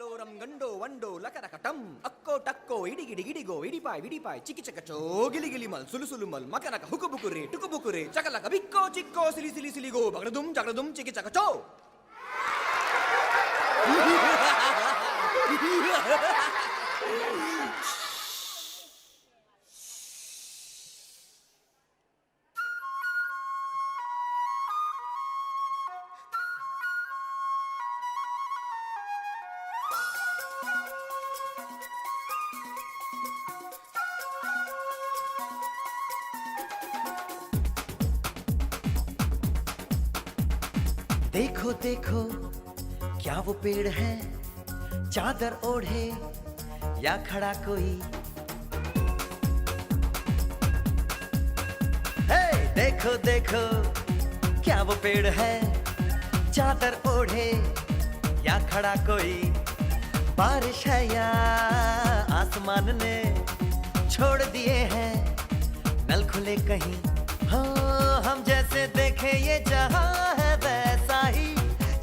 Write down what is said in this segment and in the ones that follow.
కల్లోరం గండో వండో లకరకటం అక్కో టక్కో ఇడిగిడి గిడిగో ఇడిపాయ్ విడిపాయ్ చికిచకచో గిలిగిలిమల్ సులుసులుమల్ మకనక హుకుబుకురే టుకుబుకురే చకలక బిక్కో చిక్కో సిలి సిలి సిలిగో బగడదుం జగడదుం చికిచకచో. देखो देखो क्या वो पेड़ है, चादर ओढ़े या खड़ा कोई. हे देखो देखो क्या वो पेड़ है, चादर ओढ़े या खड़ा कोई. बारिश है या आसमान ने छोड़ दिए हैं नल खुले कहीं. हाँ हम जैसे देखे ये जहां है वैसा ही,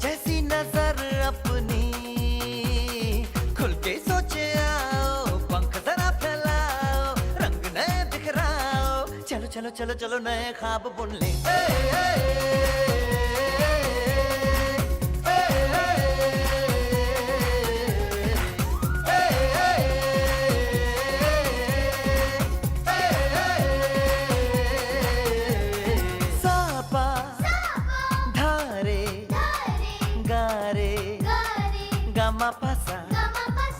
जैसी नजर अपनी खुल के सोचे आओ. पंख जरा फैलाओ, रंग नए बिखराओ. चलो चलो चलो चलो नए ख्वाब बुन ले. Gama pasa,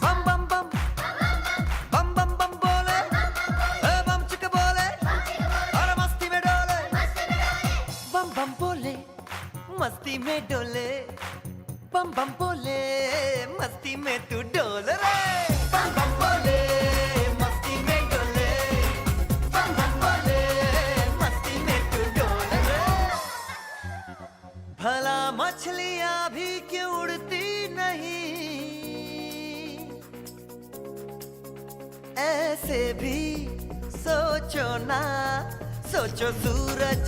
bam bam bam, bam bam bam bole, bam chika bole, और मस्ती में डोले, bam bam bole, मस्ती में डोले, bam bam bole, मस्ती में तू डोल रे. Bam bam bole, मस्ती में डोले, bam bam bole, मस्ती में तू डोल रे. भला मछलियां भी क्यों उड़ती नहीं, ऐसे भी सोचो ना. सोचो सूरज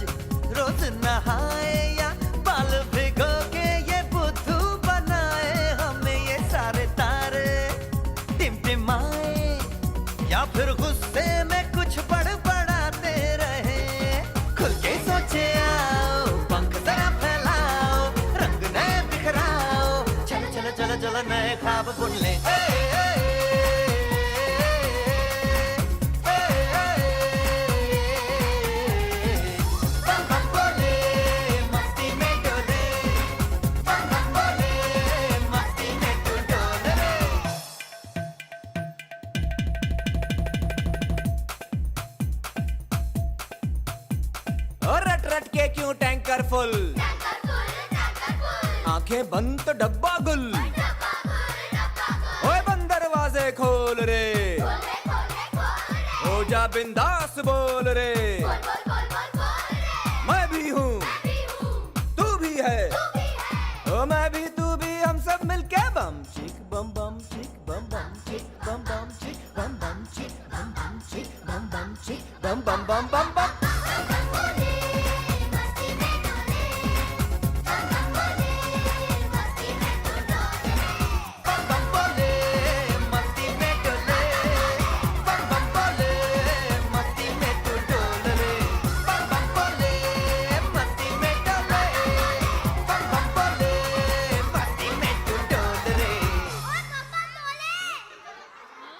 रोज नहाए या बाल भिगो के ये बुद्धू बनाए. हमें ये सारे तारे टिमटिमाए या फिर गुस्से में कुछ बड़बड़ाते रहे. खुल के सोचे आओ, पंख जरा फैलाओ, रंग नए बिखराओ. चलो चलो चलो चलो नए ख्वाब बुन ले. रट रट के क्यों टैंकर फुल, आंखें बंद तो डब्बा गुल. ओए बंद दरवाजे खोल रे, हो जा बिंदास बोल रे. मैं भी हूँ तू भी है, ओ मैं भी तू भी, हम सब मिलके बम चिक बम बम चिक बम बम चिक बम बम चिक बम बम चिक बम बम चिक बम बम चिक बम बम बम बम बम.